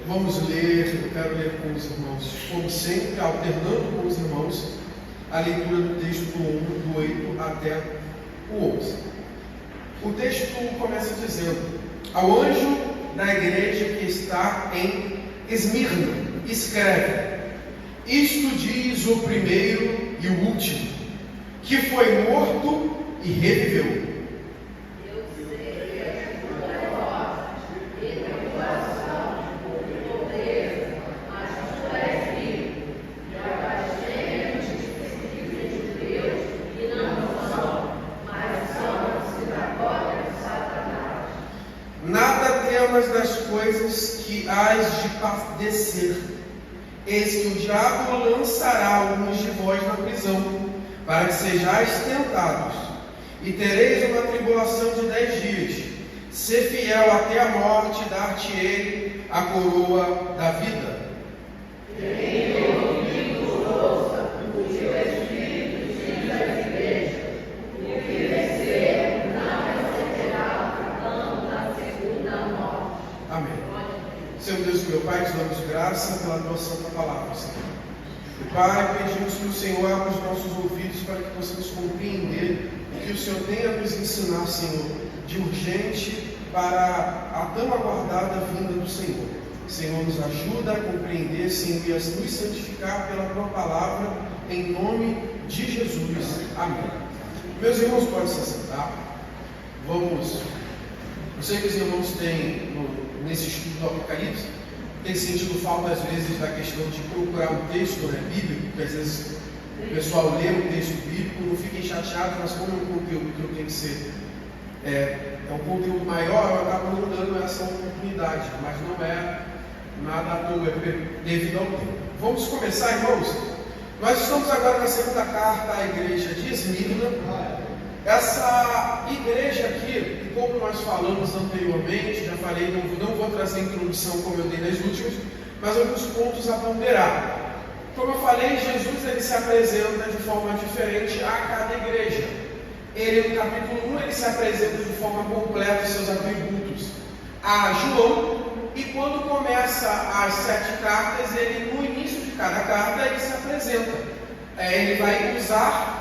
vamos ler, eu quero ler com os irmãos, como sempre, alternando com os irmãos, a leitura do texto do 1, do 8 até o 11. O texto começa dizendo: ao anjo da igreja que está em Esmirna, escreve: isto diz o primeiro e o último, que foi morto e reviveu. Das coisas que hás de padecer, eis que o diabo lançará alguns de vós na prisão, para que sejais tentados, e tereis uma tribulação de 10 dias. Ser fiel até a morte, dar-te-ei a coroa da vida. Senhor Deus, meu Pai, te damos graça pela tua santa palavra, Senhor. E Pai, pedimos que o Senhor abra os nossos ouvidos para que possamos compreender o que o Senhor tem a nos ensinar, Senhor, de urgente para a tão aguardada vinda do Senhor. Senhor, nos ajuda a compreender, Senhor, e a nos santificar pela tua palavra, em nome de Jesus. Amém. Meus irmãos, podem se assentar. Vamos. Eu sei que os irmãos têm, nesse estudo do Apocalipse, tem sentido falta às vezes da questão de procurar um texto bíblico, porque às vezes o pessoal lê um texto bíblico, não fiquem chateados, mas como é um conteúdo que eu tenho que ser, é um conteúdo maior, eu acabo não dando essa oportunidade, mas não é nada à toa, é devido ao tempo. Vamos começar, irmãos? Nós estamos agora na segunda carta à igreja de Esmirna. Essa igreja aqui, como nós falamos anteriormente, já falei, não vou trazer a introdução como eu dei nas últimas, mas alguns pontos a ponderar. Como eu falei, Jesus ele se apresenta de forma diferente a cada igreja. Ele, no capítulo 1, ele se apresenta de forma completa os seus atributos a João, e quando começa as 7 cartas, ele, no início de cada carta, ele se apresenta. Ele vai usar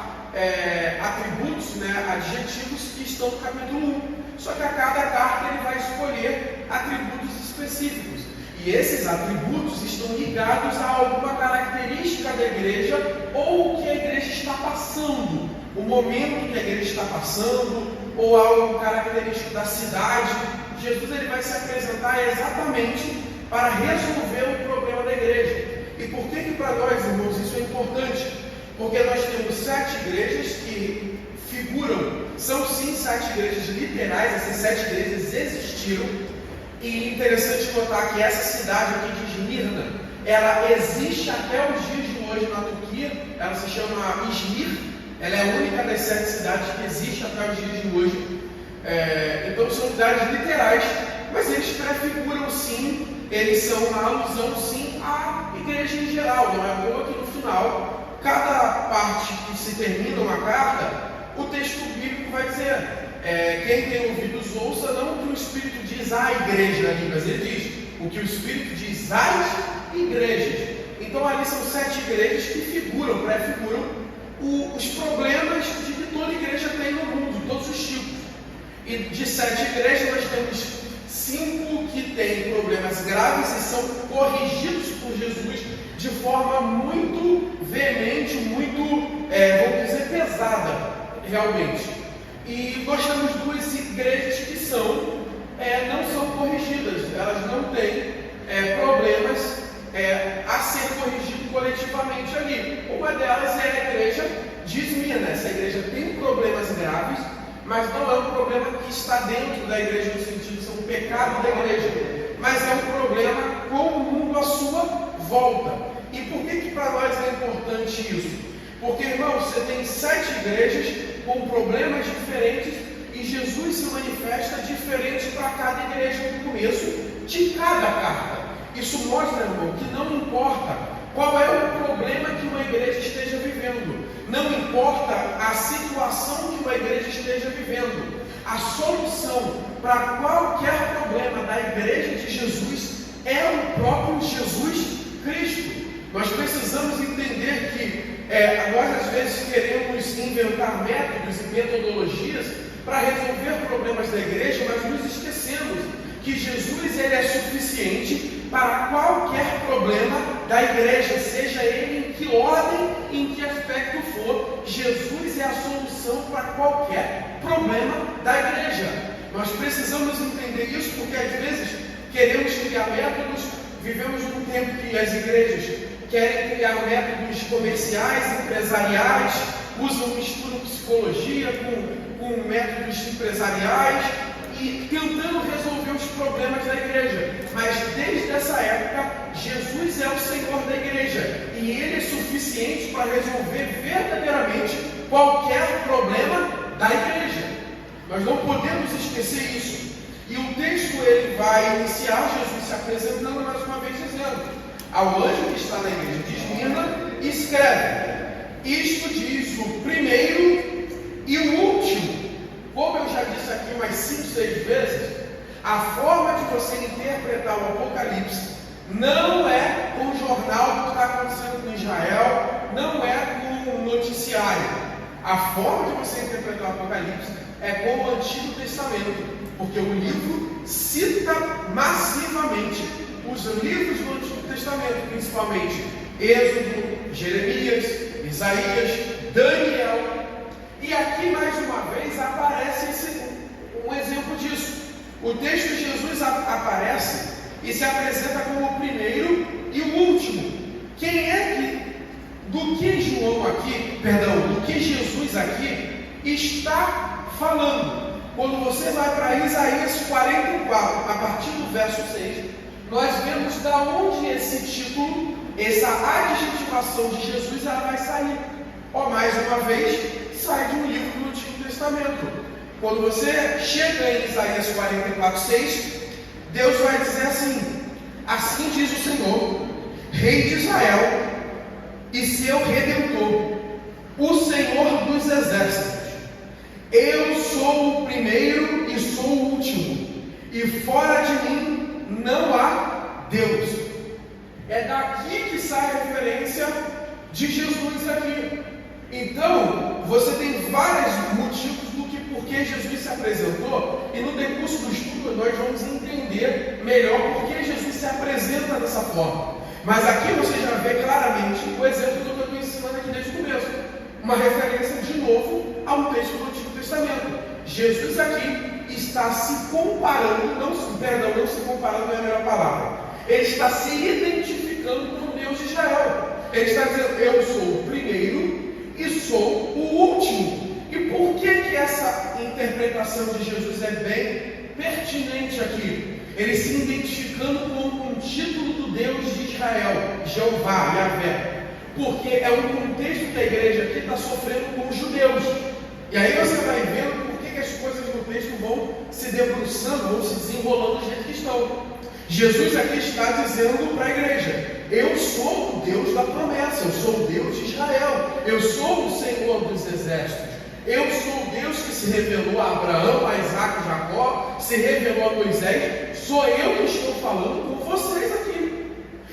atributos, adjetivos que estão no capítulo 1. Só que a cada carta ele vai escolher atributos específicos. E esses atributos estão ligados a alguma característica da igreja ou o que a igreja está passando, o momento que a igreja está passando, ou algo característico da cidade. Jesus ele vai se apresentar exatamente para resolver o problema da igreja. E por que para nós, irmãos, isso é importante? Porque nós temos 7 igrejas que figuram, são sim 7 igrejas literais, essas 7 igrejas existiram. E interessante notar que essa cidade aqui de Esmirna, ela existe até os dias de hoje na Turquia, ela se chama Izmir, ela é a única das 7 cidades que existe até os dias de hoje. Então são cidades literais, mas eles prefiguram sim, eles são uma alusão sim à igreja em geral, não é à toa que no final, cada parte que se termina uma carta, o texto bíblico vai dizer, quem tem ouvidos ouça, não o que o Espírito diz à igreja ali, mas ele diz o que o Espírito diz às igrejas. Então ali são 7 igrejas que prefiguram os problemas de que toda igreja tem no mundo, todos os tipos. E de 7 igrejas nós temos 5 que têm problemas graves e são corrigidos por Jesus de forma muito veemente, muito, vamos dizer, pesada, realmente. E nós temos 2 igrejas que não são corrigidas, elas não têm problemas a ser corrigido coletivamente ali. Uma delas é a igreja de Esmirna. Essa igreja tem problemas graves, mas não é um problema que está dentro da igreja no sentido de ser um pecado da igreja, mas é um problema com o mundo à sua volta. E por que para nós é importante isso? Porque, irmãos, você tem 7 igrejas com problemas diferentes e Jesus se manifesta diferente para cada igreja no começo de cada carta. Isso mostra, irmão, que não importa qual é o problema que uma igreja esteja vivendo, não importa a situação que uma igreja esteja vivendo, a solução para qualquer problema da igreja de Jesus é o próprio Nós precisamos entender que nós às vezes queremos inventar métodos e metodologias para resolver problemas da igreja, mas nos esquecemos que Jesus ele é suficiente para qualquer problema da igreja, seja ele em que ordem, em que aspecto for. Jesus é a solução para qualquer problema da igreja. Nós precisamos entender isso porque às vezes queremos criar métodos. Vivemos num tempo que as igrejas querem criar métodos comerciais, empresariais, misturam psicologia com métodos empresariais e tentando resolver os problemas da igreja. Mas desde essa época, Jesus é o Senhor da igreja e Ele é suficiente para resolver verdadeiramente qualquer problema da igreja. Nós não podemos esquecer isso. E o texto ele vai iniciar Jesus se apresentando mais uma vez dizendo: ao anjo que está na igreja de Esmirna, escreve: isto diz o primeiro e o último. Como eu já disse aqui umas 5, 6 vezes, a forma de você interpretar o Apocalipse não é com o jornal do que está acontecendo em Israel, não é com o noticiário. A forma de você interpretar o Apocalipse é com o Antigo Testamento, porque o livro cita massivamente os livros do Antigo Testamento, principalmente Êxodo, Jeremias, Isaías, Daniel. E aqui mais uma vez aparece um exemplo disso. O texto de Jesus aparece e se apresenta como o primeiro e o último. Quem é que, do que Jesus aqui está falando? Quando você vai para Isaías 44, a partir do verso 6, nós vemos da onde esse título, essa adjetivação de Jesus, ela vai sair. Mais uma vez, sai de um livro do Antigo Testamento. Quando você chega em Isaías 44, 6, Deus vai dizer assim: assim diz o Senhor, Rei de Israel e seu Redentor, o Senhor dos Exércitos. Eu sou o primeiro e sou o último, e fora de mim não há Deus. É daqui que sai a referência de Jesus aqui. Então, você tem vários motivos por que Jesus se apresentou, e no decurso do estudo nós vamos entender melhor por que Jesus se apresenta dessa forma. Mas aqui você já vê claramente o exemplo do que eu estou ensinando aqui desde o começo. Uma referência de novo a um texto do Antigo Testamento. Jesus aqui está se comparando, não se comparando é a melhor palavra. Ele está se identificando com o Deus de Israel. Ele está dizendo: eu sou o primeiro e sou o último. E por que essa interpretação de Jesus é bem pertinente aqui? Ele se identificando com um título do Deus de Israel, Jeová, Yahvé. Porque é um contexto que a igreja aqui está sofrendo com os judeus. E aí você vai vendo por que as coisas no texto vão se debruçando, vão se desenrolando do jeito que estão. Jesus aqui está dizendo para a igreja: eu sou o Deus da promessa, eu sou o Deus de Israel, eu sou o Senhor dos exércitos, eu sou o Deus que se revelou a Abraão, a Isaac e Jacó, se revelou a Moisés, sou eu que estou falando com vocês aqui.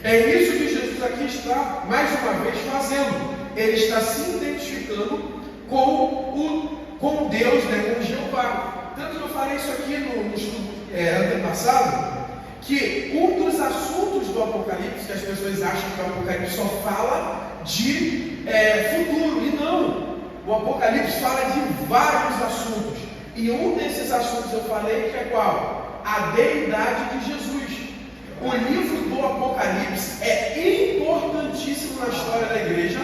É isso que Jesus aqui está, mais uma vez, fazendo. Ele está se identificando com Deus, com Jeová. Tanto que eu falei isso aqui no estudo antepassado, que um dos assuntos do Apocalipse, que as pessoas acham que o Apocalipse só fala de futuro, e não. O Apocalipse fala de vários assuntos. E um desses assuntos eu falei que é qual? A deidade de Jesus. O livro do Apocalipse é importantíssimo na história da igreja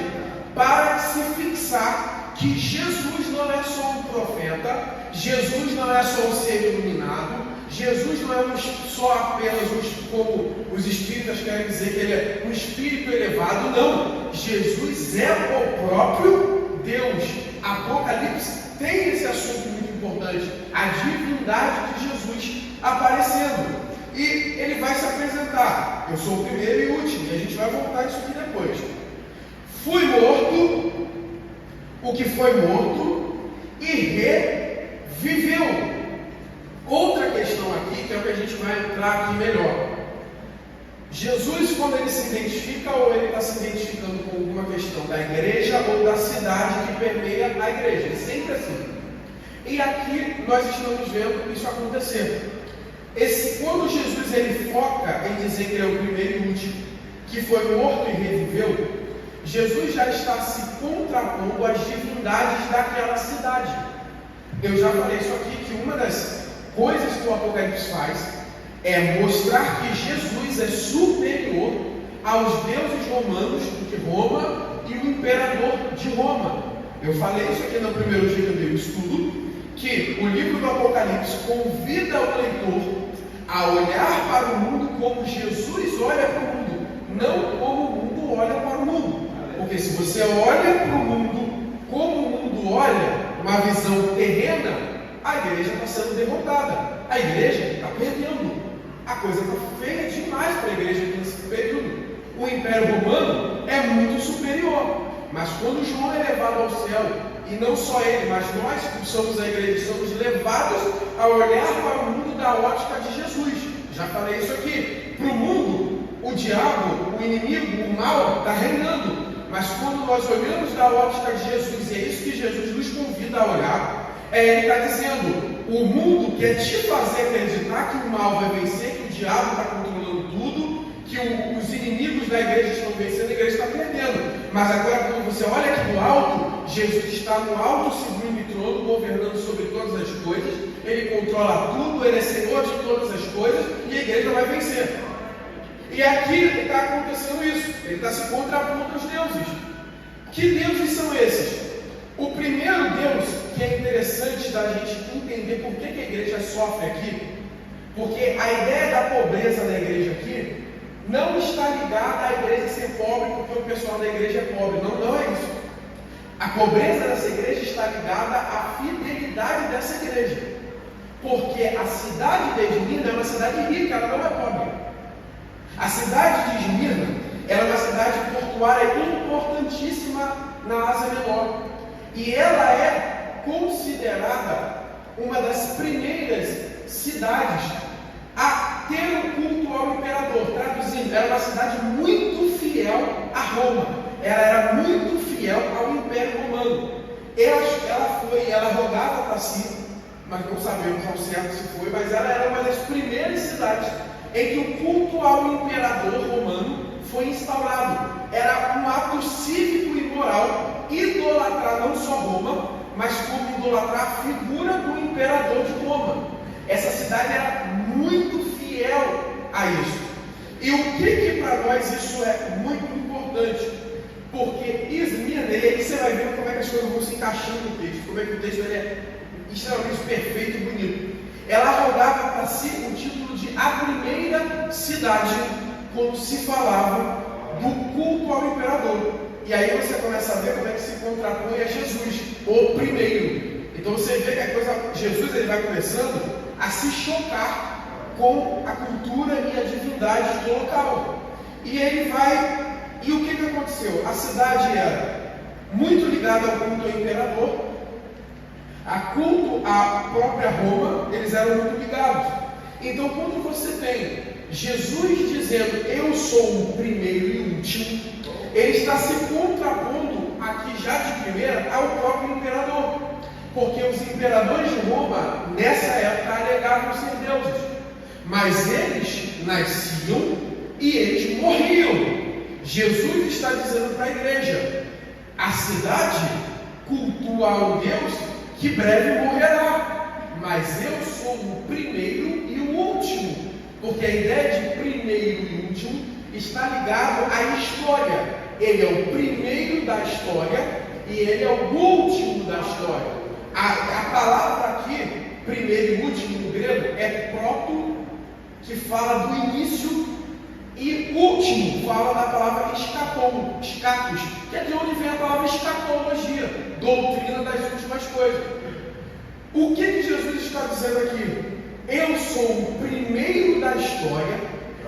para se fixar que Jesus não é só um profeta, Jesus não é só um ser iluminado, Jesus não é só apenas como os espíritas querem dizer que ele é um espírito elevado, não. Jesus é o próprio Deus. Apocalipse tem esse assunto muito importante, a divindade de Jesus aparecendo. E ele vai se apresentar: eu sou o primeiro e o último, e a gente vai voltar isso aqui depois. Fui morto, o que foi morto, e reviveu. Outra questão aqui, que é o que a gente vai entrar aqui melhor. Jesus, quando ele se identifica, ou ele está se identificando com alguma questão da igreja ou da cidade que permeia a igreja, é sempre assim. E aqui nós estamos vendo isso acontecer. Quando Jesus ele foca em dizer que ele é o primeiro e último, que foi morto e reviveu, Jesus já está se contrapondo às divindades daquela cidade. Eu já falei isso aqui, que uma das coisas que o Apocalipse faz é mostrar que Jesus é superior aos deuses romanos de Roma e o imperador de Roma. Eu falei isso aqui no primeiro dia que eu dei o estudo, que o livro do Apocalipse convida o leitor a olhar para o mundo como Jesus olha para o mundo, não como o mundo olha para o mundo. Porque se você olha para o mundo como o mundo olha, uma visão terrena, a igreja está sendo derrotada, a igreja está perdendo. A coisa está feia demais para a igreja nesse período. O Império Romano é muito superior. Mas quando João é levado ao céu, e não só ele, mas nós que somos a igreja, somos levados a olhar para o mundo da ótica de Jesus. Já falei isso aqui. Para o mundo, o diabo, o inimigo, o mal está reinando. Mas quando nós olhamos da ótica de Jesus, e é isso que Jesus nos convida a olhar, ele está dizendo: o mundo quer te fazer acreditar que o mal vai vencer, que o diabo está controlando tudo, que os inimigos da igreja estão vencendo, a igreja está perdendo. Mas agora, quando você olha aqui do alto, Jesus está no alto, sublime trono, governando sobre todas as coisas, ele controla tudo, ele é senhor de todas as coisas, e a igreja vai vencer. E aqui está acontecendo isso, ele está se contrapondo aos deuses. Que deuses são esses? O primeiro Deus, que é interessante da gente entender por que a igreja sofre aqui, porque a ideia da pobreza da igreja aqui não está ligada à igreja ser pobre porque o pessoal da igreja é pobre. Não é isso. A pobreza dessa igreja está ligada à fidelidade dessa igreja. Porque a cidade de Esmirna é uma cidade rica, ela não é pobre. A cidade de Esmirna é uma cidade portuária importantíssima na Ásia Menor. E ela é considerada uma das primeiras cidades a ter um culto ao imperador. Traduzindo, era uma cidade muito fiel a Roma. Ela era muito fiel ao Império Romano. Ela rogava para si, mas não sabemos ao certo se foi, mas ela era uma das primeiras cidades em que o culto ao imperador romano foi instaurado. Era um ato cívico e moral idolatrar não só Roma, mas como idolatrar a figura do imperador de Roma. Essa cidade era muito fiel a isso. E o que para nós isso é muito importante? Porque Esmirna, aí você vai ver como é que as coisas vão se encaixando no texto, como é que o texto é extremamente perfeito e bonito. Ela arrogava para si o título de a primeira cidade, quando se falava do culto ao imperador. E aí você começa a ver como é que se contrapõe a Jesus, o primeiro. Então você vê que a coisa, Jesus ele vai começando a se chocar com a cultura e a divindade do local. E ele vai, e o que aconteceu? A cidade era muito ligada ao culto ao imperador, a culto à própria Roma, eles eram muito ligados. Então quando você tem Jesus dizendo, eu sou o primeiro e o último, ele está se contrapondo aqui já de primeira ao próprio imperador. Porque os imperadores de Roma, nessa época, alegavam ser deuses. Mas eles nasciam e eles morriam. Jesus está dizendo para a igreja, a cidade cultua ao Deus que breve morrerá. Mas eu sou o primeiro e o último. Porque a ideia de primeiro e último está ligado à história. Ele é o primeiro da história e ele é o último da história. A palavra aqui, primeiro e último no grego, é proto, que fala do início, e último fala da palavra escatom, escatos, que é de onde vem a palavra escatologia, doutrina das últimas coisas. O que Jesus está dizendo aqui? Eu sou o primeiro da história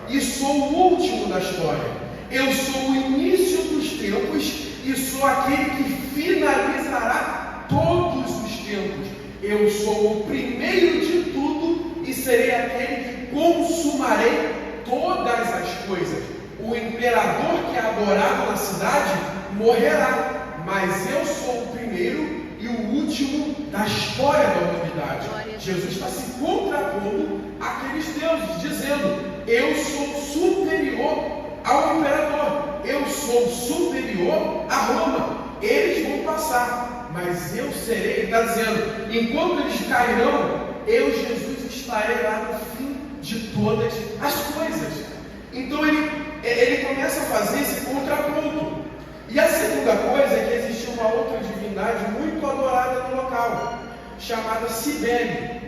e sou o último da história. Eu sou o início dos tempos e sou aquele que finalizará todos os tempos. Eu sou o primeiro de tudo e serei aquele que consumarei todas as coisas. O imperador que é adorado na cidade morrerá, mas eu sou o primeiro e o último da história da humanidade. Jesus está se contrapondo àqueles deuses, dizendo: eu sou superior ao imperador, eu sou superior a Roma. Eles vão passar, mas eu serei. Ele está dizendo: enquanto eles cairão, eu, Jesus, estarei lá no fim de todas as coisas. Então ele começa a fazer esse contraponto. E a segunda coisa é que existia uma outra divindade muito adorada no local, chamada Cibele.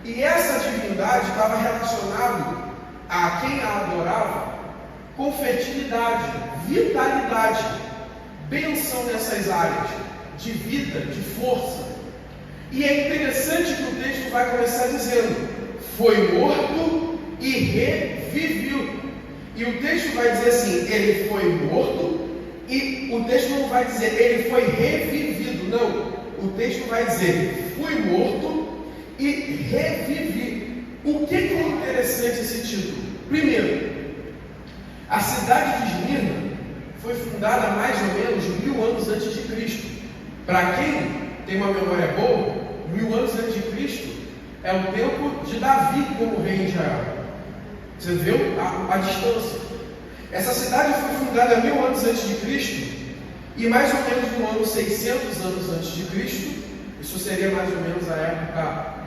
E essa divindade estava relacionada a quem a adorava com fertilidade, vitalidade, bênção nessas áreas, de vida, de força. E é interessante que o texto vai começar dizendo: foi morto e reviveu. E o texto vai dizer assim: ele foi morto, e o texto não vai dizer ele foi revivido, não. O texto vai dizer: fui morto e revivi. O que é interessante esse título? Primeiro, a cidade de Esmirna foi fundada mais ou menos 1000 anos antes de Cristo. Para quem tem uma memória boa, 1000 anos antes de Cristo é o tempo de Davi como rei de Israel. Você viu a distância? Essa cidade foi fundada 1000 anos antes de Cristo, e mais ou menos no ano 600 anos antes de Cristo, isso seria mais ou menos a época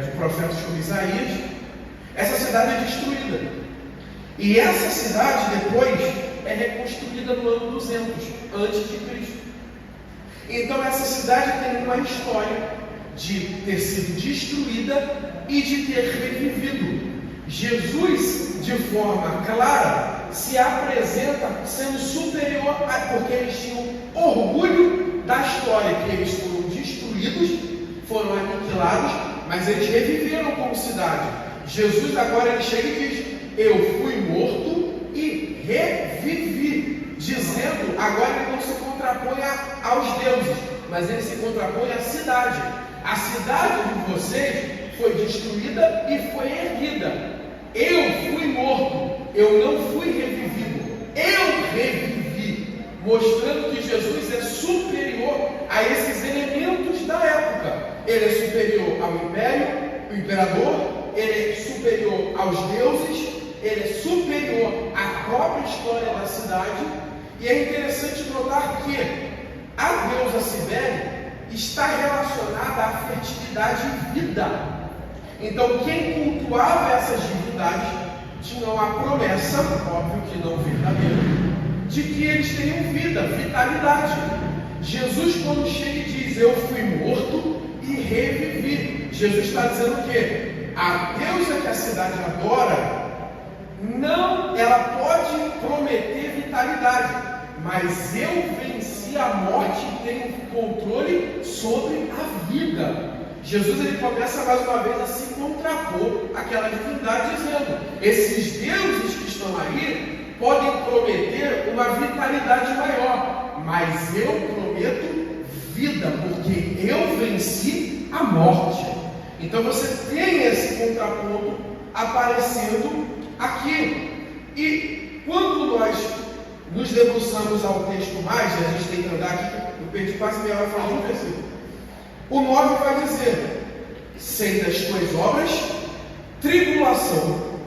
de profetas como Isaías, essa cidade é destruída. E essa cidade depois é reconstruída no ano 200 antes de Cristo. Então essa cidade tem uma história de ter sido destruída e de ter revivido. Jesus, de forma clara, se apresenta sendo superior, porque eles tinham orgulho da história, que eles foram destruídos, foram aniquilados, mas eles reviveram como cidade. Jesus agora ele chega e diz: eu fui morto e revivi, dizendo, agora ele não se contrapõe aos deuses, mas ele se contrapõe à cidade. A cidade de vocês foi destruída e foi erguida. Eu fui morto, eu não fui revivido, eu revivi, mostrando que Jesus é superior a esses elementos da época. Ele é superior ao império, o imperador, ele é superior aos deuses, ele é superior à própria história da cidade. E é interessante notar que a deusa Cibele está relacionada à fertilidade e vida. Então, quem cultuava essas divindades tinham a promessa, óbvio que não verdadeira, de que eles teriam vida, vitalidade. Jesus, quando chega e diz: eu fui morto e revivi, Jesus está dizendo o quê? A deusa que a cidade adora, não, ela pode prometer vitalidade, mas eu venci a morte e tenho controle sobre a vida. Jesus ele começa mais uma vez a se contrapor àquela divindade, dizendo: esses deuses que estão aí podem prometer uma vitalidade maior, mas eu prometo vida, porque eu venci a morte. Então você tem esse contraponto aparecendo aqui. E quando nós nos debruçamos ao texto mais, a gente tem que andar aqui, eu perdi quase meia hora falando de um versículo. O 9 vai dizer: sei das tuas obras, tribulação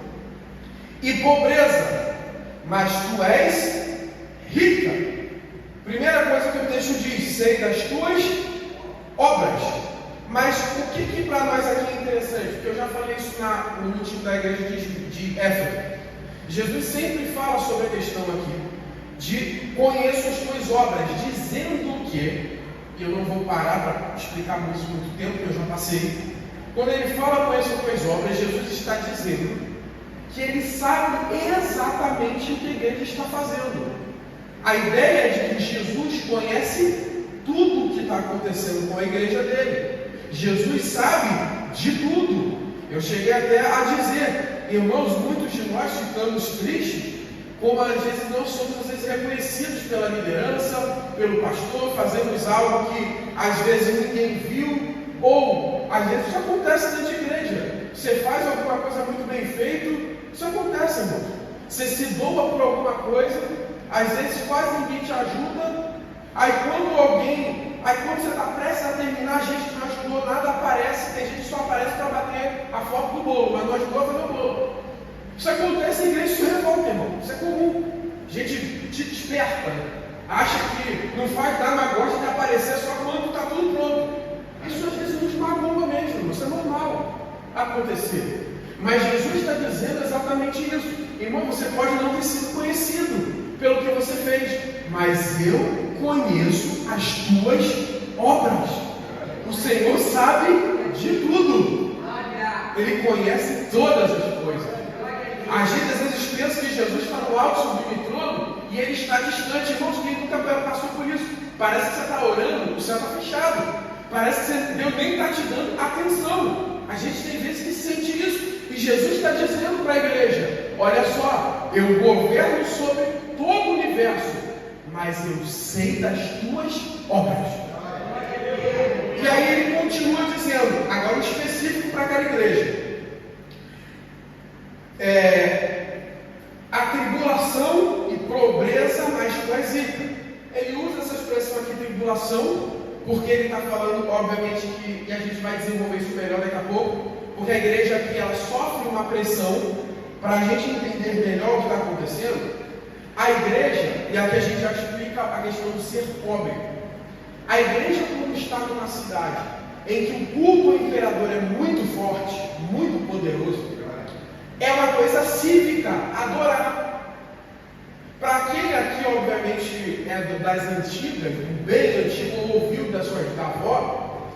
e pobreza, mas tu és rica. Primeira coisa que o texto diz: sei das tuas obras. Mas o que para nós aqui é interessante? Porque eu já falei isso no último da igreja de Éfeso. Jesus sempre fala sobre a questão aqui de conheço as tuas obras, dizendo que, e eu não vou parar para explicar muito tempo, que eu já passei. Quando ele fala conheço as tuas obras, Jesus está dizendo que ele sabe exatamente o que a igreja está fazendo. A ideia é de que Jesus conhece tudo o que está acontecendo com a igreja dele. Jesus sabe de tudo. Eu cheguei até a dizer: irmãos, muitos de nós ficamos tristes, como às vezes não somos reconhecidos pela liderança, pelo pastor, fazemos algo que às vezes ninguém viu, ou às vezes isso acontece dentro de igreja. Você faz alguma coisa muito bem feita, Isso acontece, irmão. Você se doa por alguma coisa, às vezes quase ninguém te ajuda, aí quando você está prestes a terminar, a gente não ajudou, nada aparece, tem gente que só aparece para bater a foto do bolo, mas não ajudou a fazer o bolo. Isso acontece em igreja, isso revolta, irmão. Isso é comum. A gente te desperta, acha que não faz nada, mas gosta de aparecer só quando está tudo pronto. Isso às vezes nos magoa mesmo, isso é normal acontecer. Mas Jesus está dizendo exatamente isso. Irmão, você pode não ter sido conhecido pelo que você fez, mas eu conheço as tuas obras. O Senhor sabe de tudo. Ele conhece todas as coisas. A gente às vezes pensa que Jesus está no alto, sublime trono, e ele está distante. Irmãos, quem nunca passou por isso? Parece que você está orando, o céu está fechado. Parece que Deus nem está te dando atenção. A gente tem vezes que sente isso. E Jesus está dizendo para a igreja: olha só, eu governo sobre todo o universo, mas eu sei das tuas obras. E aí ele continua dizendo, agora específico para aquela igreja: a tribulação e pobreza, mas tu és rica. Ele usa essa expressão aqui, tribulação, porque ele está falando, obviamente, que, e a gente vai desenvolver isso melhor daqui a pouco, porque a igreja aqui ela sofre uma pressão. Para a gente entender melhor o que está acontecendo, a igreja, e aqui a gente já explica a questão do ser pobre. A igreja, quando está numa cidade em que o culto ao imperador é muito forte, muito poderoso, é uma coisa cívica adorar. Para quem aqui, obviamente, é das antigas, bem antigo, ouviu da avó,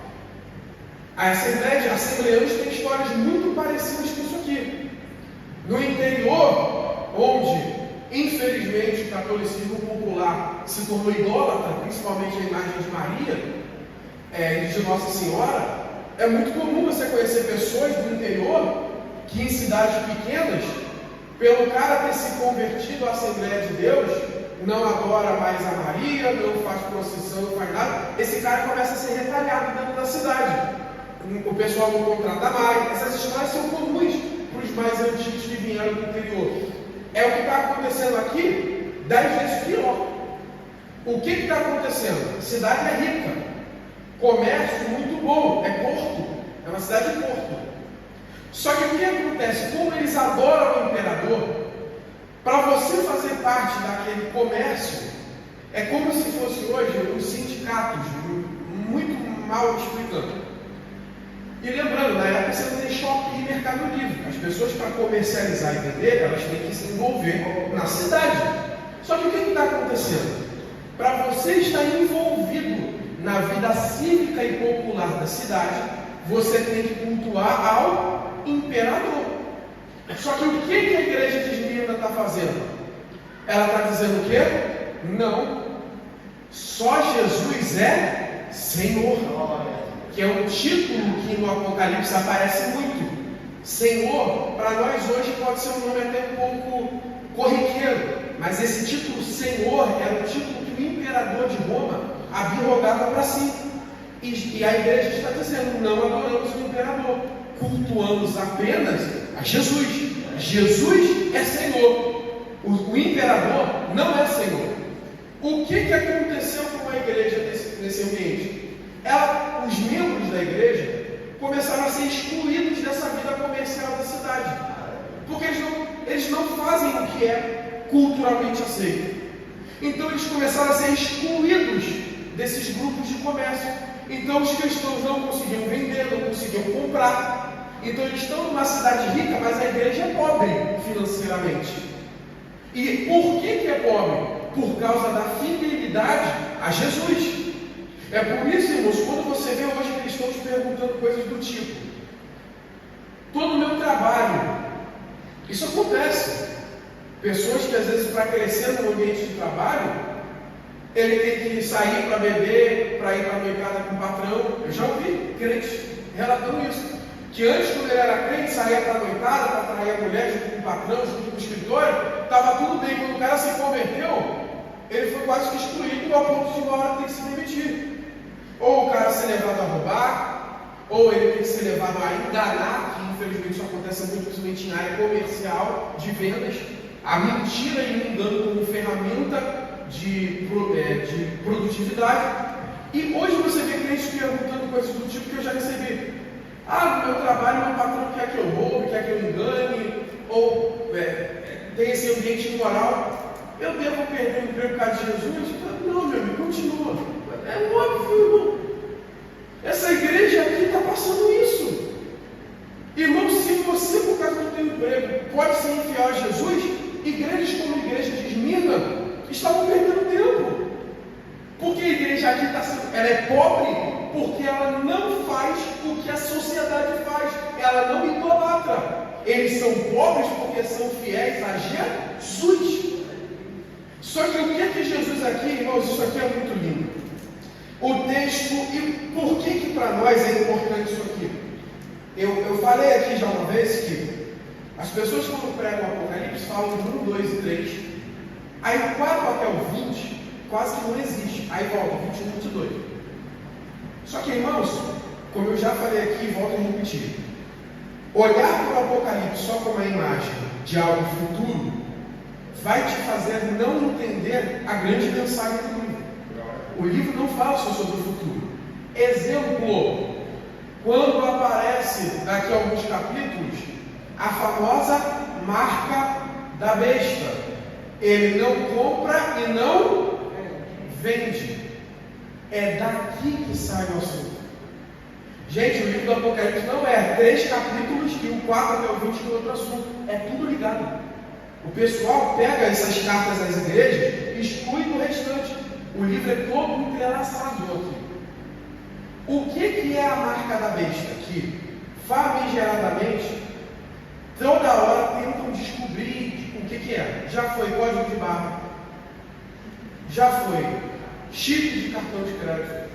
as assembleianos têm histórias muito parecidas com isso aqui. No interior, onde, infelizmente, o catolicismo popular se tornou idólatra, principalmente a imagem de Maria, de Nossa Senhora, é muito comum você conhecer pessoas do interior que, em cidades pequenas, pelo cara ter se convertido à Assembleia de Deus, não adora mais a Maria, não faz procissão, não faz nada, esse cara começa a ser retalhado dentro da cidade. O pessoal não contrata mais. Essas histórias são comuns para os mais antigos que vieram do interior. É o que está acontecendo aqui, 10 vezes pior. O que está acontecendo? A cidade é rica, comércio muito bom, é porto, é uma cidade de porto. Só que o que acontece? Como eles adoram o imperador, para você fazer parte daquele comércio, é como se fosse hoje os sindicatos, muito mal explicando. E lembrando, na época você não tem shopping e mercado livre. As pessoas, para comercializar e vender, elas têm que se envolver na cidade. Só que o que está acontecendo? Para você estar envolvido na vida cívica e popular da cidade, você tem que cultuar ao imperador. Só que o que a igreja de Esmirna está fazendo? Ela está dizendo o quê? Não. Só Jesus é Senhor. Que é um título que no Apocalipse aparece muito. Senhor, para nós hoje pode ser um nome até um pouco corriqueiro, mas esse título Senhor era o título que o imperador de Roma arrogava para si. E a igreja está dizendo: não adoramos o imperador, cultuamos apenas a Jesus. Jesus é Senhor, o imperador não é Senhor. O que aconteceu com a igreja nesse ambiente? Os membros da igreja começaram a ser excluídos dessa vida comercial da cidade, porque eles não fazem o que é culturalmente aceito. Então eles começaram a ser excluídos desses grupos de comércio. Então os cristãos não conseguiam vender, não conseguiam comprar. Então eles estão numa cidade rica, mas a igreja é pobre financeiramente. E por que é pobre? Por causa da fidelidade a Jesus. É por isso, irmãos, quando você vê hoje cristãos perguntando coisas do tipo: todo o meu trabalho, isso acontece. Pessoas que às vezes, para crescer no ambiente de trabalho, ele tem que sair para beber, para ir para a noivada com o patrão. Eu já ouvi crentes relatando isso. Que antes, quando ele era crente, saía para a noitada, para atrair a mulher junto com o patrão, junto com o escritório, estava tudo bem. Quando o cara se converteu, ele foi quase que excluído ao ponto de uma hora ter que se demitir. Ou o cara ser levado a roubar, ou ele tem que ser levado a enganar, que infelizmente isso acontece muito, principalmente em área comercial, de vendas, a mentira e o engano como ferramenta de produtividade. E hoje você vê crentes perguntando coisas do tipo que eu já recebi. No meu trabalho, meu patrão quer que eu roube, quer que eu engane, ou tem esse ambiente imoral. Eu devo perder o emprego por causa de Jesus? Não, meu amigo, continua. É óbvio, irmão. Essa igreja aqui está passando isso. Irmão, se você, por causa do teu emprego, pode ser infiel a Jesus, igrejas como a igreja de Esmirna estavam perdendo tempo. Porque a igreja aqui ela é pobre porque ela não faz o que a sociedade faz. Ela não idolatra. Eles são pobres porque são fiéis a Jesus. Só que o que é que Jesus aqui, irmãos, isso aqui é muito lindo. O texto, e por que para nós é importante isso aqui? Eu falei aqui já uma vez que as pessoas quando pregam o Apocalipse falam de 1, 2 e 3. Aí o 4 até o 20 quase que não existe. Aí volta 21, 22. Só que, irmãos, como eu já falei aqui e volto a repetir, olhar para o Apocalipse só como a imagem de algo futuro vai te fazer não entender a grande mensagem do livro. O livro não fala só sobre o futuro. Exemplo, quando aparece daqui a alguns capítulos a famosa marca da besta. Ele não compra e não vende. É daqui que sai o assunto. Gente, o livro do Apocalipse não é 3 capítulos e o 4 até o 20 que é outro assunto. É tudo ligado. O pessoal pega essas cartas das igrejas e exclui do restante. O livro é todo entrelaçado aqui. O que é a marca da besta? Que, famigeradamente, toda hora tentam descobrir o que é. Já foi código de barra. Já foi chip de cartão de crédito.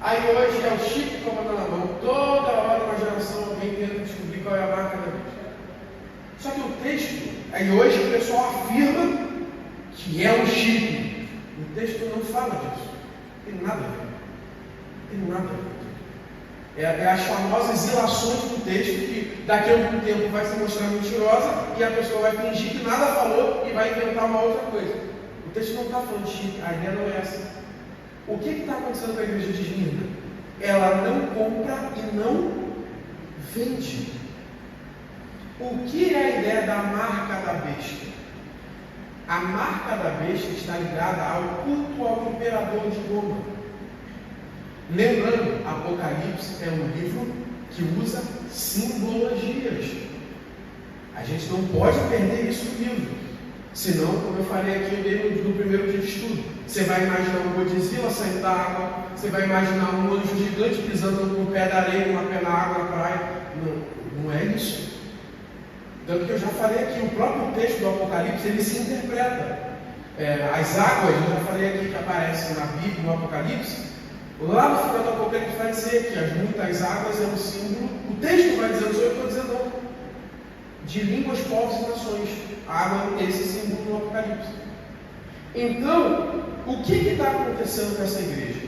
Aí hoje é o chip que eu boto na mão. Toda hora uma geração alguém tenta descobrir qual é a marca da besta. Só que o texto, aí hoje o pessoal afirma que é um chip. O texto não fala disso. Tem nada a ver. Tem nada a ver. É as famosas ilações do texto que daqui a algum tempo vai se mostrar mentirosa e a pessoa vai fingir que nada falou e vai inventar uma outra coisa. O texto não está falando de chip, a ideia não é essa. O que está acontecendo com a igreja de Esmirna? Ela não compra e não vende. O que é a ideia da marca da besta? A marca da besta está ligada ao culto ao imperador de Roma. Lembrando, Apocalipse é um livro que usa simbologias. A gente não pode perder isso no livro. Senão, como eu falei aqui no primeiro dia de estudo, você vai imaginar um Godzilla saindo da água, você vai imaginar um anjo gigante pisando no pé da areia, uma pé na água, na praia. Não é isso. Tanto que eu já falei aqui, o próprio texto do Apocalipse, ele se interpreta. As águas, eu já falei aqui que aparecem na Bíblia, no Apocalipse, lá no final do Apocalipse vai dizer que as muitas águas é um símbolo, o texto vai dizer, não sou eu que estou dizendo não, de línguas, povos e nações. A água é esse símbolo no Apocalipse. Então, o que está acontecendo com essa igreja?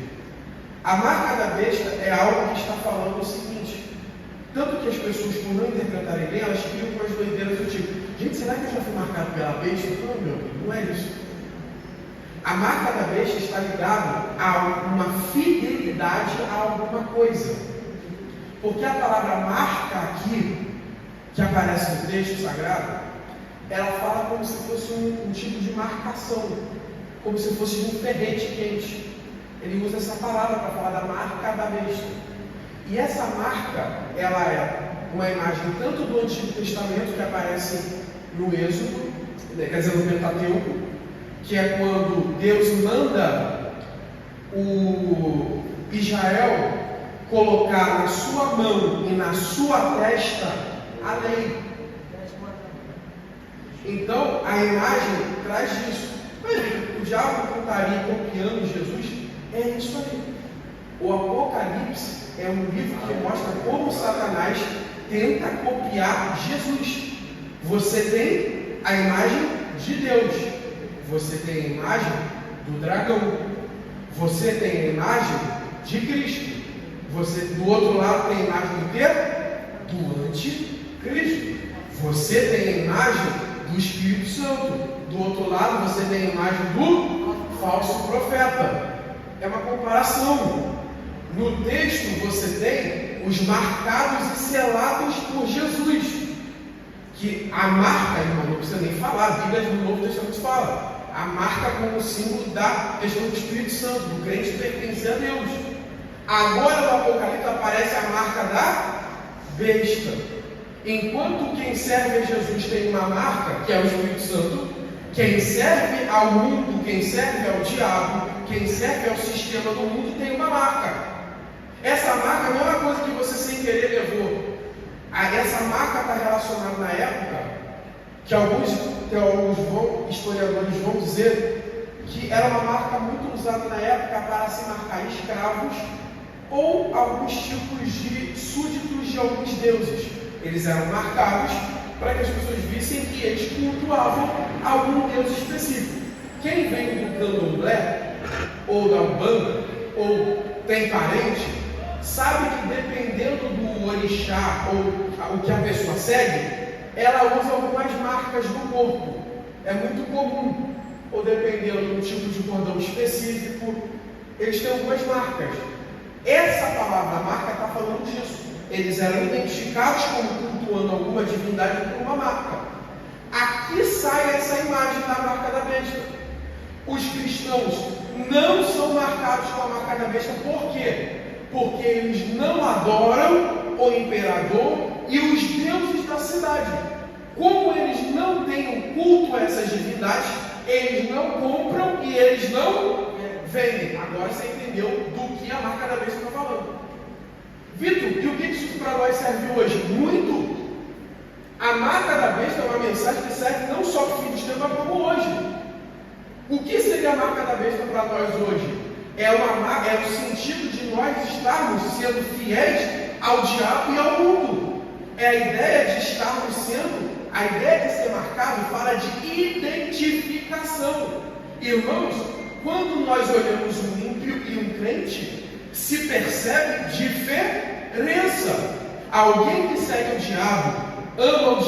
A marca da besta é algo que está falando o seguinte, tanto que as pessoas, por não interpretarem bem, elas criam com as doideiras do tipo, gente, será que eu já fui marcado pela besta? Não, meu amigo, não é isso. A marca da besta está ligada a uma fidelidade a alguma coisa. Porque a palavra marca aqui, que aparece no texto sagrado, ela fala como se fosse um tipo de marcação, como se fosse um ferrete quente. Ele usa essa palavra para falar da marca da besta. E essa marca, ela é uma imagem tanto do Antigo Testamento, que aparece no Êxodo, quer dizer, no Pentateuco, que é quando Deus manda o Israel colocar na sua mão e na sua testa a lei. Então, a imagem traz isso. O diabo estaria copiando Jesus? É isso aí. O Apocalipse é um livro que mostra como Satanás tenta copiar Jesus. Você tem a imagem de Deus. Você tem a imagem do dragão. Você tem a imagem de Cristo. do outro lado tem a imagem do quê? Do anticristo. Você tem a imagem do Espírito Santo. Do outro lado você tem a imagem do falso profeta. É uma comparação. No texto você tem os marcados e selados por Jesus. Que a marca, irmão, não precisa nem falar, a Bíblia no Novo Testamento fala. A marca como símbolo da questão do Espírito Santo, do crente pertencer a Deus. Agora no Apocalipse aparece a marca da besta. Enquanto quem serve a Jesus tem uma marca, que é o Espírito Santo, quem serve ao mundo, quem serve ao diabo, quem serve ao sistema do mundo tem uma marca. Essa marca não é uma coisa que você sem querer levou. Essa marca está relacionada na época que alguns teólogos historiadores vão dizer que era uma marca muito usada na época para se marcar escravos ou alguns tipos de súditos de alguns deuses. Eles eram marcados para que as pessoas vissem que eles cultuavam algum deus específico. Quem vem do candomblé, ou da Umbanda, ou tem parente, sabe que dependendo do orixá ou o que a pessoa segue, ela usa algumas marcas no corpo. É muito comum. Ou dependendo do tipo de cordão específico, eles têm algumas marcas. Essa palavra marca está falando disso. Eles eram identificados como cultuando alguma divindade por uma marca. Aqui sai essa imagem da marca da besta. Os cristãos não são marcados com a marca da besta. Por quê? Porque eles não adoram o imperador e os deuses da cidade. Como eles não têm um culto a essas divindades, eles não compram e eles não vendem. Agora você entendeu do que a marca da besta está falando. Vitor, e o que isso para nós serve hoje? Muito. A marca da besta é uma mensagem que serve não só para o fim dos tempos, como hoje. O que seria a marca da besta para nós hoje? É o sentido de nós estarmos sendo fiéis ao diabo e ao mundo. É a ideia de estarmos sendo, a ideia de ser marcado fala de identificação. Irmãos, quando nós olhamos um ímpio e um crente, se percebe diferença. Alguém que segue o diabo, ama o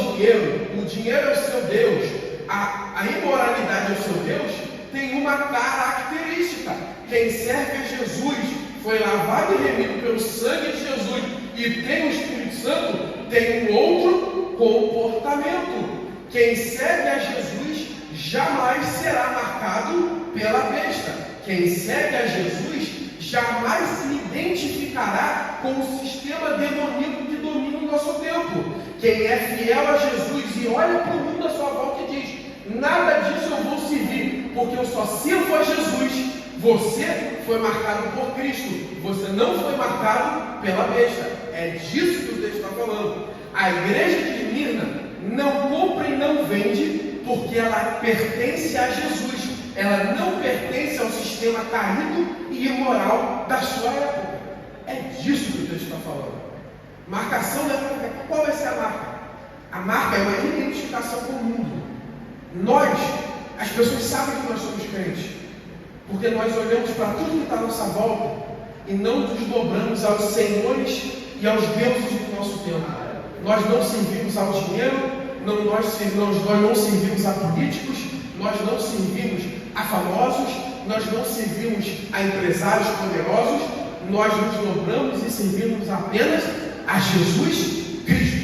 dinheiro é o seu Deus, a imoralidade é o seu Deus, tem uma característica. Quem serve a Jesus, foi lavado e remido pelo sangue de Jesus e tem o Espírito Santo, tem um outro comportamento. Quem serve a Jesus jamais será marcado pela besta. Quem segue a Jesus jamais se identificará com o sistema demoníaco que domina o nosso tempo. Quem é fiel a Jesus e olha para o mundo à sua volta e diz: nada disso eu vou servir, porque eu só sirvo a Jesus. Você foi marcado por Cristo, você não foi marcado pela besta. É disso que o texto está falando. A igreja de Mirna não compra e não vende, porque ela pertence a Jesus. Ela não pertence ao sistema caído e imoral da sua época. É disso que o texto está falando. Marcação da marca. Qual vai ser a marca? A marca é uma identificação com o mundo. Nós, as pessoas sabem que nós somos crentes, porque nós olhamos para tudo que está à nossa volta e não nos dobramos aos senhores e aos deuses do nosso tempo. Nós não servimos ao dinheiro, nós não servimos a políticos, nós não servimos a famosos, nós não servimos a empresários poderosos, nós nos dobramos e servimos apenas a Jesus Cristo.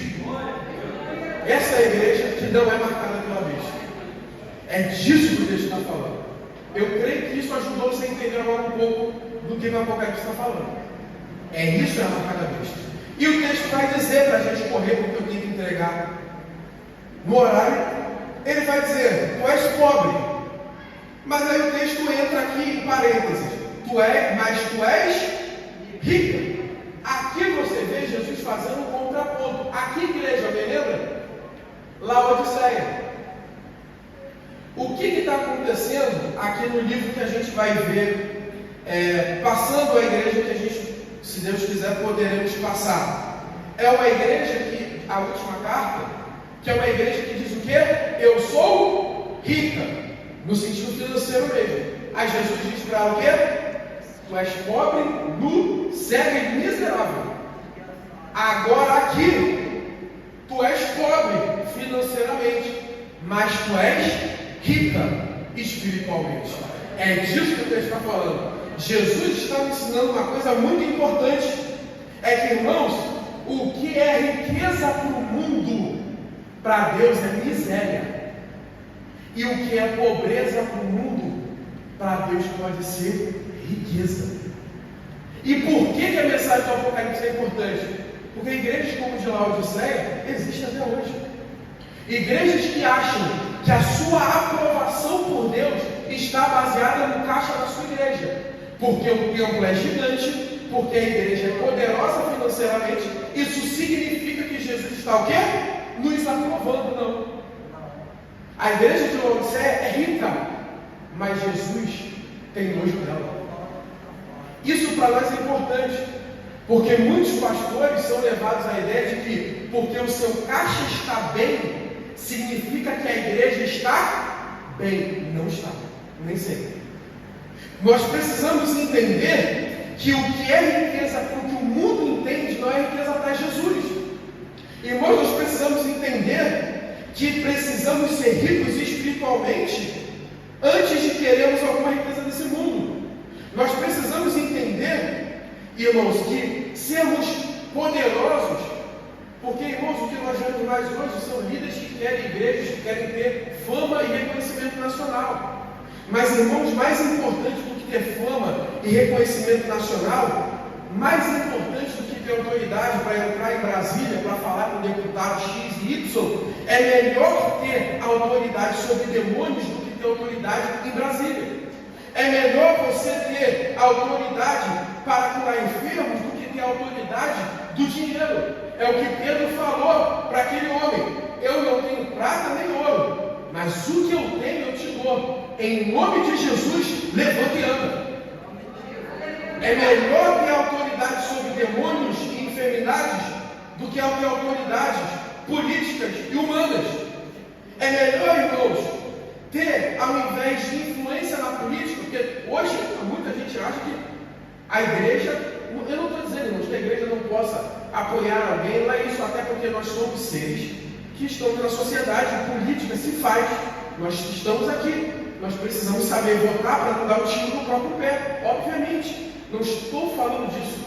Essa é a igreja que não é marcada pela besta. É disso que o texto está falando. Eu creio que isso ajudou você a entender agora um pouco do que o Apocalipse está falando. É isso, é a marca da besta. E o texto vai dizer para a gente correr, porque eu tenho que entregar no horário. Ele vai dizer: tu és pobre. Mas aí o texto entra aqui em parênteses: mas tu és rica. Aqui você vê Jesus fazendo um contraponto. Aqui, igreja, me lembra? Laodiceia. O que está acontecendo aqui no livro que a gente vai ver, passando a igreja que a gente, se Deus quiser, poderemos passar? É uma igreja que, a última carta, que é uma igreja que diz o quê? Eu sou rica, no sentido financeiro mesmo. Aí Jesus diz para ela o quê? Tu és pobre, nu, cego e miserável. Agora aqui, tu és pobre financeiramente, mas tu és rica espiritualmente. É disso que o texto está falando. Jesus está me ensinando uma coisa muito importante. É que, irmãos, o que é riqueza para o mundo, para Deus é miséria. E o que é pobreza para o mundo, para Deus pode ser riqueza. E por que a mensagem do Apocalipse é importante? Porque igrejas como de Laodiceia existem até hoje. Igrejas que acham que a sua aprovação por Deus está baseada no caixa da sua igreja. Porque o templo é gigante, porque a igreja é poderosa financeiramente, isso significa que Jesus está o quê? Nos aprovando, não. A igreja de Laodiceia é rica, mas Jesus tem nojo dela. Isso para nós é importante, porque muitos pastores são levados à ideia de que, porque o seu caixa está bem, significa que a igreja está bem. Não está, nem sempre. Nós precisamos entender que o que é riqueza para o que o mundo entende não é riqueza para Jesus. Irmãos, nós precisamos entender que precisamos ser ricos espiritualmente antes de querermos alguma riqueza desse mundo. Nós precisamos entender, irmãos, que sermos poderosos, porque, irmãos, o que nós vemos mais hoje são líderes que querem igrejas, que querem ter fama e reconhecimento nacional. Mas, irmãos, mais importante do que ter fama e reconhecimento nacional, mais importante do que ter autoridade para entrar em Brasília, para falar com o deputado X e Y, é melhor ter autoridade sobre demônios do que ter autoridade em Brasília. É melhor você ter autoridade para curar enfermos do que ter autoridade do dinheiro. É o que Pedro falou para aquele homem: eu não tenho prata nem ouro, mas o que eu tenho eu te dou. Em nome de Jesus, levanta e anda. É melhor ter autoridade sobre demônios e enfermidades do que ter autoridades políticas e humanas. É melhor, irmãos, ter, ao invés de influência na política, porque hoje muita gente acha que a igreja, eu não estou dizendo, irmãos, que a igreja não possa apoiar alguém, não é isso, até porque nós somos seres que estamos na sociedade, a política se faz, nós estamos aqui, nós precisamos saber votar para não dar o tiro no próprio pé, obviamente. Não estou falando disso.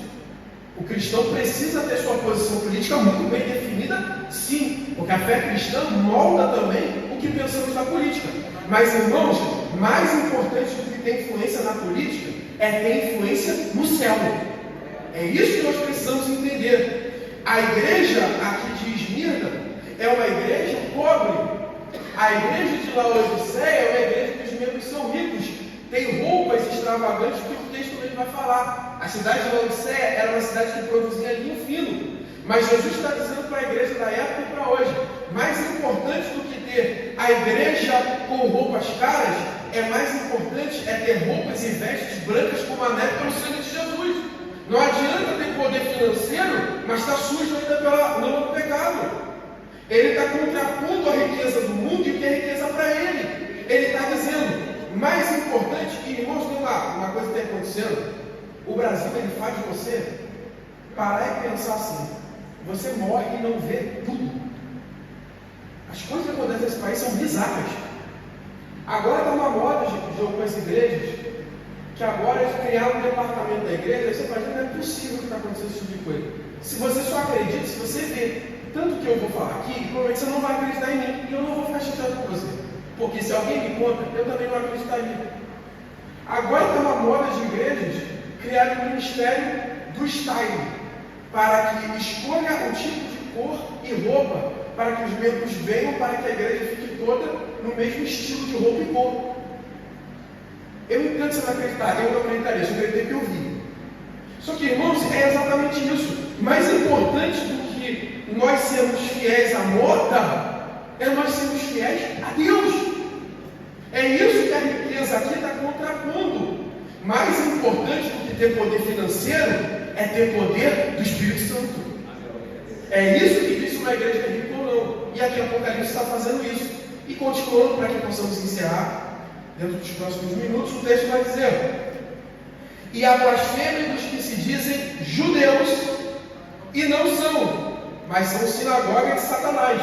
O cristão precisa ter sua posição política muito bem definida, sim, porque a fé cristã molda também o que pensamos na política. Mas, irmãos, mais importante do que ter influência na política é ter influência no céu. É isso que nós precisamos entender. A igreja aqui de Esmirna é uma igreja pobre. A igreja de Laodiceia é uma igreja que os membros são ricos, tem roupas extravagantes, que o texto mesmo vai falar. A cidade de Laodiceia era uma cidade que produzia linho fino, mas Jesus está dizendo para a igreja da época e para hoje: mais importante do que ter a igreja com roupas caras, é mais importante é ter roupas e vestes brancas como a neve pelo sangue de Jesus. Não adianta ter poder financeiro, mas está sujo ainda pelo pecado. Ele está contrapondo a riqueza do mundo e o que é riqueza para ele. Ele está dizendo: mais importante, que, irmãos, tem uma coisa que está acontecendo. O Brasil, ele faz você parar e pensar assim: você morre e não vê tudo. As coisas que acontecem nesse país são bizarras. Agora está uma moda de algumas igrejas, que agora eles criaram um departamento da igreja, aí você fala: não é possível que está acontecendo esse tipo de coisa. Se você só acredita, se você vê tanto que eu vou falar aqui, provavelmente você não vai acreditar em mim, e eu não vou ficar chateado com você. Porque se alguém me conta, eu também não acreditaria. Agora está uma moda de igrejas criar um ministério do style, para que escolha o tipo de cor e roupa, para que os membros venham, para que a igreja fique toda no mesmo estilo de roupa e cor. Eu entendo que você não acreditar, eu não acreditaria, se eu acreditei que eu vi. Só que, irmãos, é exatamente isso. Mais importante do que nós sermos fiéis à moda, é nós sermos fiéis a Deus. É isso que a riqueza aqui está contrapondo. Mais importante do que ter poder financeiro é ter poder do Espírito Santo. É isso que diz uma igreja é rica ou não. E aqui o Apocalipse está fazendo isso. E continuando, para que possamos encerrar, dentro dos próximos minutos, o texto vai dizer: e a blasfêmia dos que se dizem judeus e não são, mas são sinagoga de Satanás.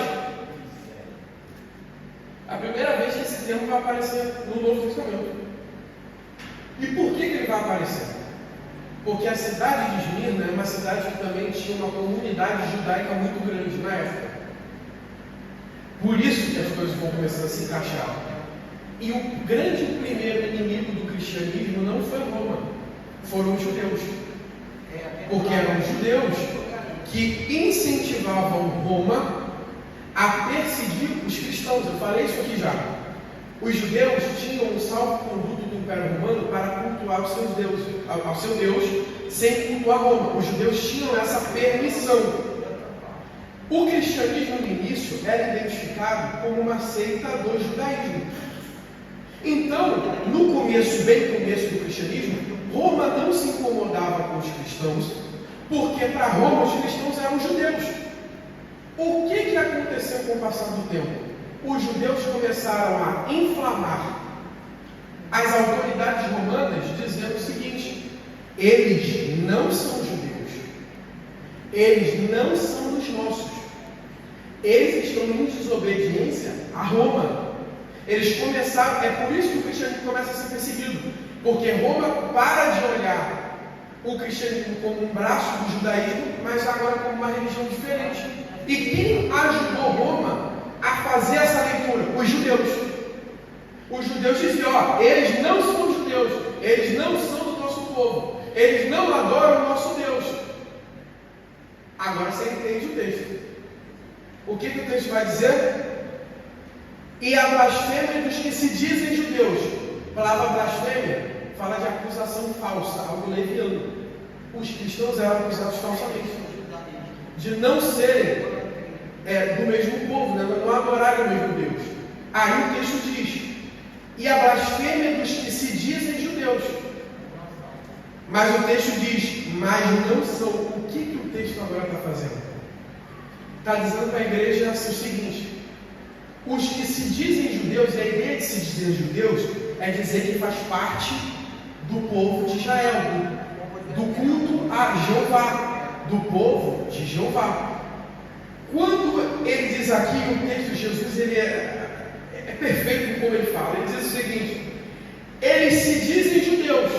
A primeira vez que esse termo vai aparecer no Novo Testamento. E por que ele vai aparecer? Porque a cidade de Esmirna é uma cidade que também tinha uma comunidade judaica muito grande na época. Por isso que as coisas vão começando a se encaixar. E o grande primeiro inimigo do cristianismo não foi Roma, foram os judeus. Porque eram os judeus que incentivavam Roma a perseguir os cristãos. Eu falei isso aqui já. Os judeus tinham um salvo-conduto do Império Romano para cultuar os seus deuses, ao seu Deus, sem cultuar Roma. Os judeus tinham essa permissão. O cristianismo no início era identificado como uma seita do judaísmo. Então, no começo, bem começo do cristianismo, Roma não se incomodava com os cristãos, porque para Roma os cristãos eram judeus. O que aconteceu com o passar do tempo? Os judeus começaram a inflamar as autoridades romanas, dizendo o seguinte: eles não são judeus, eles não são dos nossos, eles estão em desobediência a Roma. Eles começaram, é por isso que o cristianismo começa a ser perseguido, porque Roma para de olhar o cristianismo como um braço do judaísmo, mas agora como uma religião diferente. E quem ajudou Roma a fazer essa leitura? Os judeus. Os judeus diziam: ó, eles não são judeus, eles não são do nosso povo, eles não adoram o nosso Deus. Agora você entende o texto. O que o texto vai dizer? E a blasfêmia dos que se dizem judeus. A palavra blasfêmia fala de acusação falsa, algo leviano. Os cristãos eram acusados falsamente de não serem do mesmo povo, né? Não adorarem o mesmo Deus. Aí o texto diz: e a blasfêmia dos que se dizem judeus. Mas o texto diz: mas não são. O que o texto agora está fazendo? Está dizendo para a igreja o seguinte: os que se dizem judeus, e a ideia de se dizer judeus é dizer que faz parte do povo de Israel, do culto a Jeová, do povo de Jeová. Quando ele diz aqui, o texto de Jesus, ele é perfeito como ele fala. Ele diz o seguinte: eles se dizem judeus,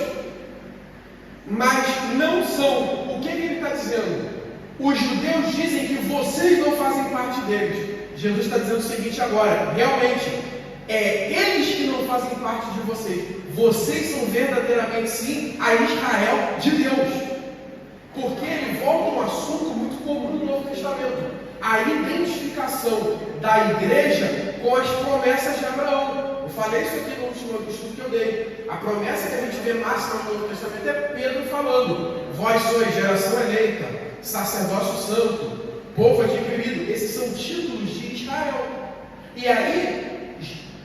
mas não são. O que ele está dizendo? Os judeus dizem que vocês não fazem parte deles. Jesus está dizendo o seguinte agora: realmente, é eles que não fazem parte de vocês. Vocês são verdadeiramente, sim, a Israel de Deus. Porque ele volta a um assunto muito comum no Novo Testamento: a identificação da igreja com as promessas de Abraão. Eu falei isso aqui no último estudo que eu dei. A promessa que a gente vê mais no Novo Testamento é Pedro falando: vós sois geração eleita, sacerdócio santo, povo adquirido. Esses são títulos de Israel. E aí,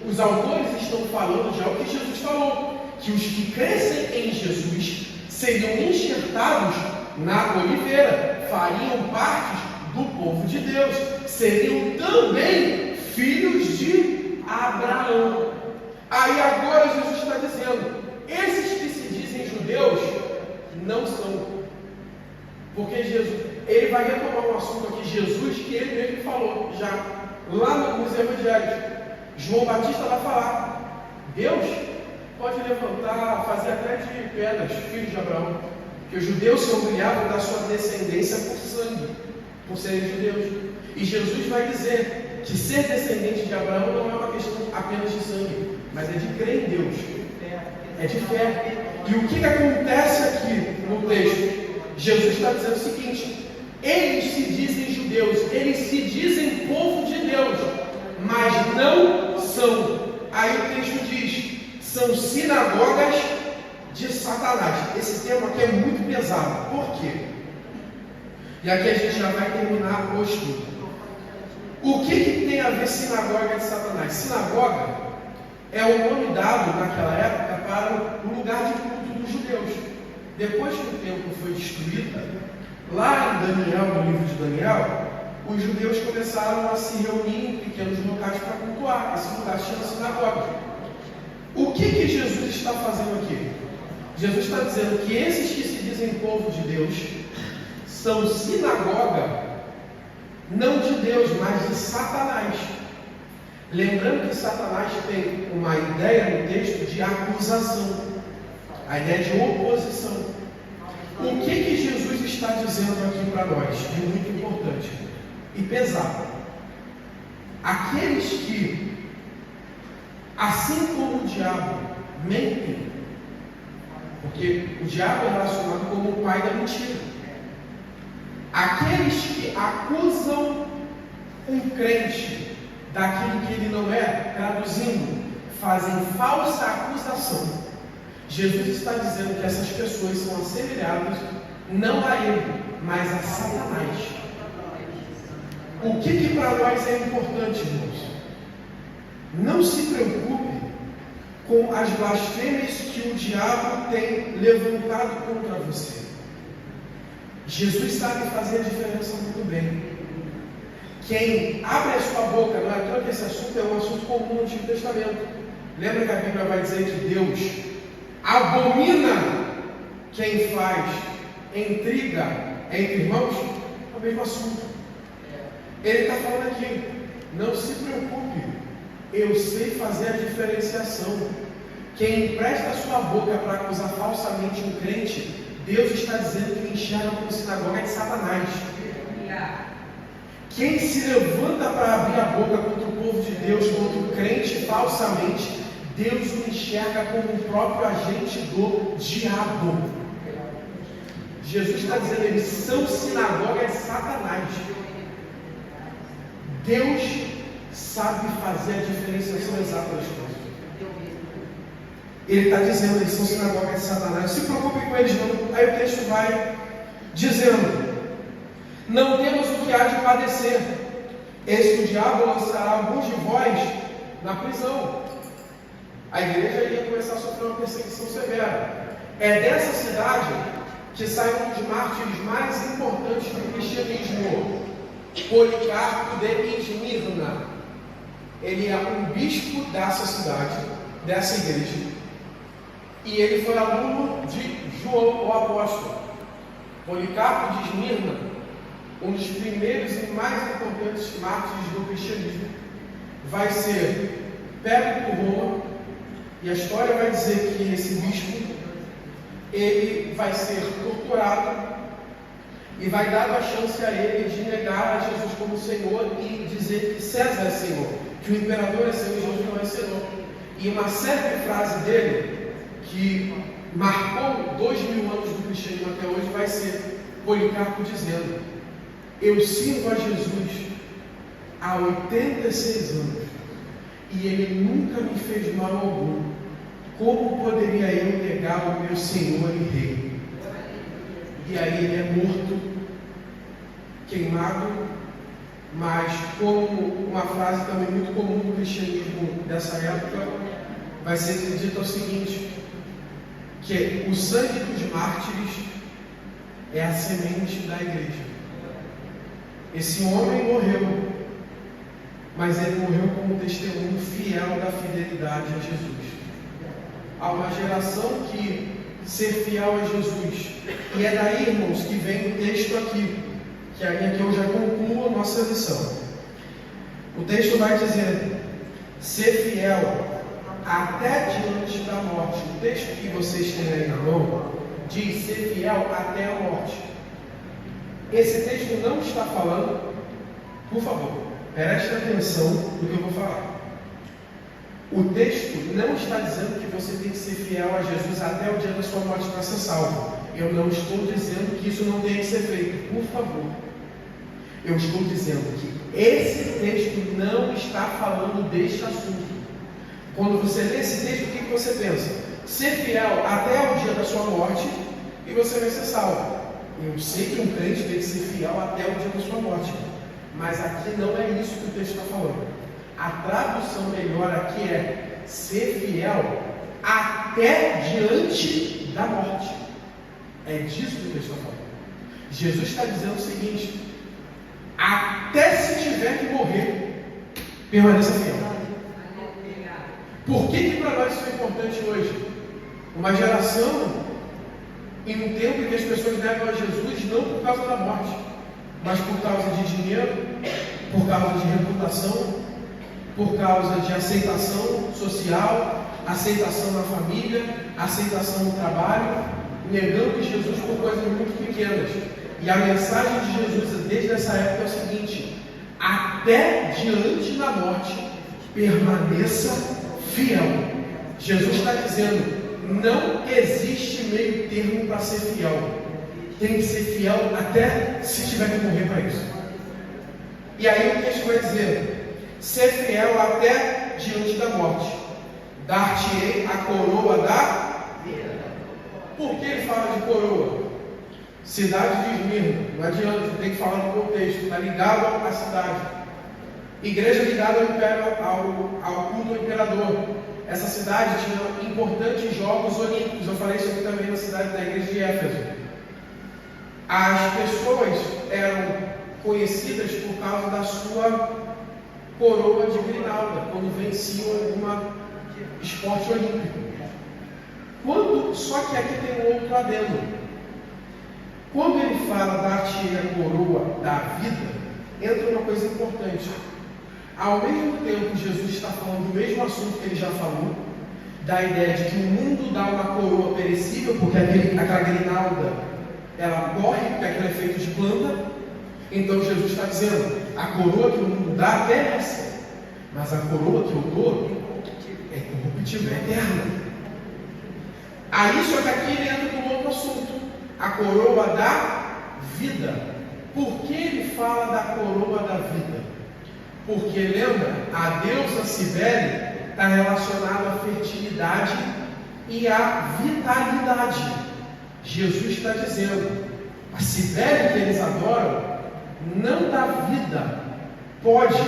os autores estão falando já o que Jesus falou: que os que crescem em Jesus seriam enxertados na oliveira, fariam parte do povo de Deus, seriam também filhos de Abraão. Aí agora Jesus está dizendo: esses que se dizem judeus não são. Porque Jesus, ele vai retomar um assunto aqui, Jesus, que ele mesmo falou já lá nos evangelhos. João Batista vai falar: Deus pode levantar, fazer até de pedras, filhos de Abraão, que os judeus se orgulhavam da sua descendência por sangue, por serem judeus. E Jesus vai dizer que ser descendente de Abraão não é uma questão apenas de sangue, mas é de crer em Deus, é de fé. E o que acontece aqui no texto? Jesus está dizendo o seguinte: eles se dizem judeus, eles se dizem povo de Deus, mas não são. Aí o texto diz: são sinagogas de Satanás. Esse termo aqui é muito pesado. Por quê? E aqui a gente já vai terminar o estudo. O que tem a ver sinagoga de Satanás? Sinagoga é o nome dado naquela época para o lugar de culto dos judeus. Depois que o templo foi destruído, lá em Daniel, no livro de Daniel, os judeus começaram a se reunir em pequenos locais para cultuar. Esse lugar chama sinagoga. O que Jesus está fazendo aqui? Jesus está dizendo que esses que se dizem povo de Deus são sinagoga, não de Deus, mas de Satanás. Lembrando que Satanás tem uma ideia no texto de acusação, a ideia de oposição. O que Jesus está dizendo aqui para nós, de muito importante e pesado? Aqueles que, assim como o diabo, mentem, porque o diabo é relacionado como o pai da mentira. Aqueles que acusam um crente daquilo que ele não é, traduzindo, fazem falsa acusação. Jesus está dizendo que essas pessoas são assemelhadas não a ele, mas a Satanás. O que para nós é importante, irmãos? Não se preocupe com as blasfêmias que o diabo tem levantado contra você. Jesus sabe fazer a diferença muito bem. Quem abre a sua boca, não é à toa que esse assunto é um assunto comum no Antigo Testamento. Lembra que a Bíblia vai dizer que Deus abomina quem faz intriga entre irmãos? É o mesmo assunto. Ele está falando aqui, não se preocupe, eu sei fazer a diferenciação. Quem empresta a sua boca para acusar falsamente um crente, Deus está dizendo que enxerga como sinagoga de Satanás. Quem se levanta para abrir a boca contra o povo de Deus, contra o crente falsamente, Deus o enxerga como o próprio agente do diabo. Jesus está dizendo, eles são sinagoga de Satanás. Deus sabe fazer a diferenciação exata das coisas. Ele está dizendo, eles são sinagoga de Satanás. Não se preocupe com eles não. Aí o texto vai dizendo, não temos o que há de padecer. Eis que o diabo lançará alguns de vós na prisão. A igreja ia começar a sofrer uma perseguição severa. É dessa cidade que saem um dos mártires mais importantes do cristianismo, Policarpo de Esmirna. Ele é um bispo dessa cidade, dessa igreja, e ele foi aluno de João o apóstolo. Policarpo de Esmirna, um dos primeiros e mais importantes mártires do cristianismo, vai ser pego por Roma, e a história vai dizer que esse bispo ele vai ser torturado e vai dar a chance a ele de negar a Jesus como Senhor e dizer que César é Senhor, que o imperador é Senhor e Jesus não é Senhor. E uma célebre frase dele, que marcou 2000 anos do cristianismo até hoje, vai ser Policarpo dizendo: eu sirvo a Jesus há 86 anos e ele nunca me fez mal algum. Como poderia eu negar o meu Senhor e Rei? E aí ele é morto, queimado, mas como uma frase também muito comum no cristianismo dessa época, vai ser dito o seguinte, que o sangue dos mártires é a semente da igreja. Esse homem morreu, mas ele morreu como testemunho fiel da fidelidade a Jesus. Há uma geração que ser fiel a Jesus, e é daí, irmãos, que vem o texto aqui, que aí aqui eu já concluo a nossa lição. O texto vai dizer: ser fiel até diante da morte. O texto que vocês têm aí na mão diz ser fiel até a morte. Esse texto não está falando, por favor, preste atenção no que eu vou falar. O texto não está dizendo que você tem que ser fiel a Jesus até o dia da sua morte para ser salvo. Eu não estou dizendo que isso não tem que ser feito, por favor. Eu estou dizendo que esse texto não está falando deste assunto. Quando você lê esse texto, o que você pensa? Ser fiel até o dia da sua morte e você vai ser salvo. Eu sei que um crente tem que ser fiel até o dia da sua morte, mas aqui não é isso que o texto está falando. A tradução melhor aqui é ser fiel até diante da morte. É disso que o texto está falando. Jesus está dizendo o seguinte: até se tiver que morrer, permaneça fiel. Por que para nós isso é importante hoje? Uma geração em um tempo em que as pessoas negam a Jesus não por causa da morte, mas por causa de dinheiro, por causa de reputação, por causa de aceitação social, aceitação na família, aceitação no trabalho, negando Jesus por coisas muito pequenas. E a mensagem de Jesus desde essa época é o seguinte: até diante da morte, permaneça fiel. Jesus está dizendo, não existe meio termo para ser fiel. Tem que ser fiel até se tiver que morrer para isso. E aí o texto vai dizer, ser fiel até diante da morte. Dar-te-ei a coroa da vida. Por que ele fala de coroa? Cidade de Esmirna, não adianta, tem que falar no contexto, está ligado à cidade. Igreja ligada ao culto ao imperador. Essa cidade tinha importantes jogos olímpicos, eu falei isso aqui também na cidade da igreja de Éfeso. As pessoas eram conhecidas por causa da sua coroa de grinalda, quando venciam algum esporte olímpico. Só que aqui tem um outro adendo. Quando ele fala dar-te a coroa da vida, entra uma coisa importante. Ao mesmo tempo, Jesus está falando do mesmo assunto que ele já falou, da ideia de que o mundo dá uma coroa perecível, porque aquela grinalda, ela morre, porque aquilo é feito de planta. Então Jesus está dizendo, a coroa que o mundo dá perece, mas a coroa que eu dou é corruptível, é eterna. Aí só que aqui ele entra com outro assunto, a coroa da vida. Por que ele fala da coroa da vida? Porque lembra, a deusa Cibele está relacionada à fertilidade e à vitalidade. Jesus está dizendo, a Cibele que eles adoram não dá vida, pode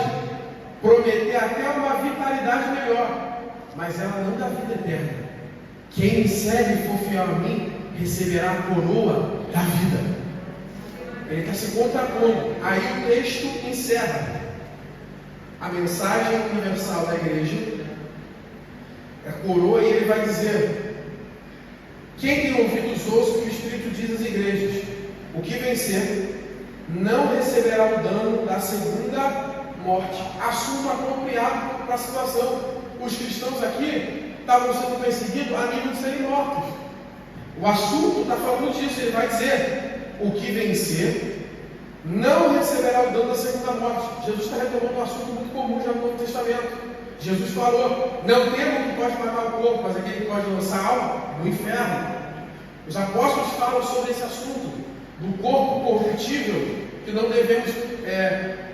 prometer até uma vitalidade melhor, mas ela não dá vida eterna. Quem me serve e for fiel a mim, receberá a coroa da vida. Ele está se contrapondo. Aí o texto encerra. A mensagem universal da igreja é a coroa, e ele vai dizer, quem tem ouvidos ouça o que o Espírito diz às igrejas, o que vencer não receberá o dano da segunda morte. Assunto apropriado para a situação. Os cristãos aqui estavam sendo perseguidos a nível de serem mortos. O assunto está falando disso. Ele vai dizer, o que vencer não receberá o dano da segunda morte. Jesus está retomando um assunto muito comum já no Novo Testamento. Jesus falou, não temo que pode matar o corpo, mas aquele que pode lançar a alma no inferno. Os apóstolos falam sobre esse assunto, do corpo corruptível, que não devemos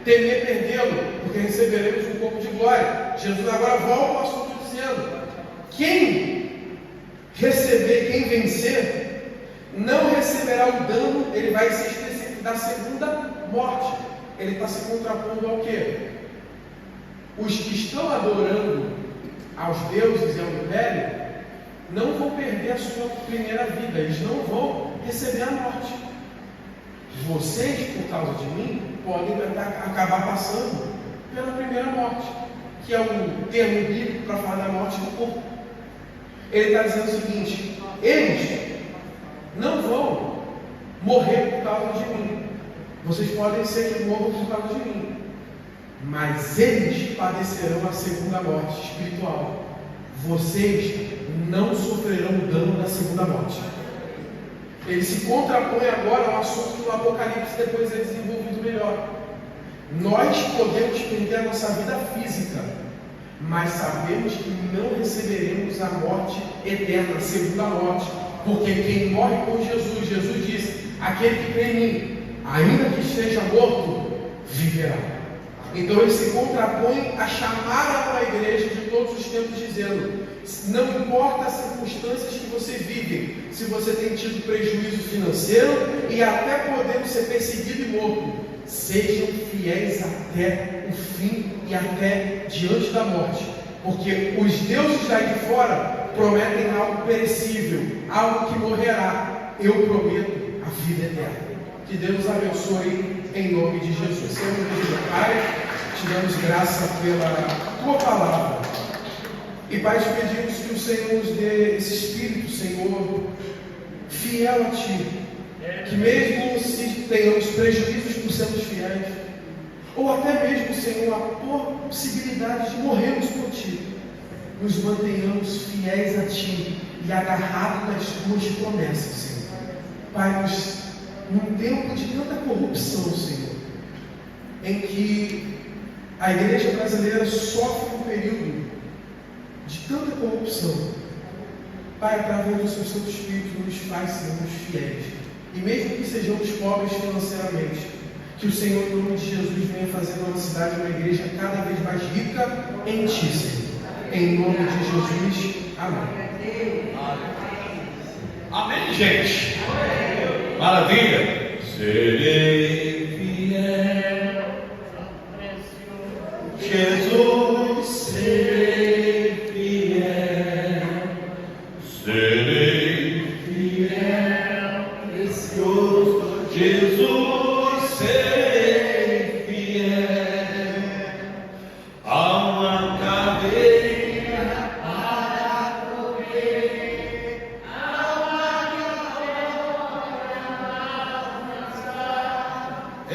temer perdê-lo, porque receberemos um corpo de glória. Jesus agora volta ao assunto dizendo, quem vencer, não receberá o dano, ele vai ser específico da segunda morte. Ele está se contrapondo ao quê? Os que estão adorando aos deuses e ao império não vão perder a sua primeira vida, eles não vão receber a morte. Vocês, por causa de mim, podem acabar passando pela primeira morte, que é um termo bíblico para falar da morte do corpo. Ele está dizendo o seguinte, eles não vão morrer por causa de mim. Vocês podem ser que morram por causa de mim, mas eles padecerão a segunda morte espiritual. Vocês não sofrerão o dano da segunda morte. Ele se contrapõe agora ao assunto que no Apocalipse depois é desenvolvido melhor. Nós podemos perder a nossa vida física, mas sabemos que não receberemos a morte eterna, a segunda morte, porque quem morre com Jesus, Jesus disse, aquele que crê em mim, ainda que esteja morto, viverá. Então ele se contrapõe a chamar a igreja de todos os tempos, dizendo, não importa as circunstâncias que você vive, se você tem tido prejuízo financeiro e até podendo ser perseguido e morto, sejam fiéis até o fim e até diante da morte, porque os deuses daí de fora prometem algo perecível, algo que morrerá. Eu prometo a vida eterna. Que Deus abençoe em nome de Jesus. Senhor, meu Pai, te damos graça pela tua palavra. E Pai, te pedimos que o Senhor nos dê esse espírito, Senhor, fiel a Ti, que mesmo se tenhamos prejuízos por sermos fiéis, ou até mesmo, Senhor, a possibilidade de morrermos por Ti, nos mantenhamos fiéis a Ti e agarrados nas Tuas promessas, Senhor. Pai, num tempo de tanta corrupção, Senhor, em que a igreja brasileira sofre um período de tanta corrupção, Pai, através do Seu Santo Espírito, nos faz sermos fiéis. E mesmo que sejamos pobres financeiramente, que o Senhor, em nome de Jesus, venha fazer da nossa cidade uma igreja cada vez mais rica em Ti, Senhor. Em nome de Jesus. Amém. Amém, gente. Maravilha. Serei fiel, Jesus, serei fiel, serei fiel, precioso Jesus, serei fiel, a uma cadeira para comer, a uma cadeira para dançar.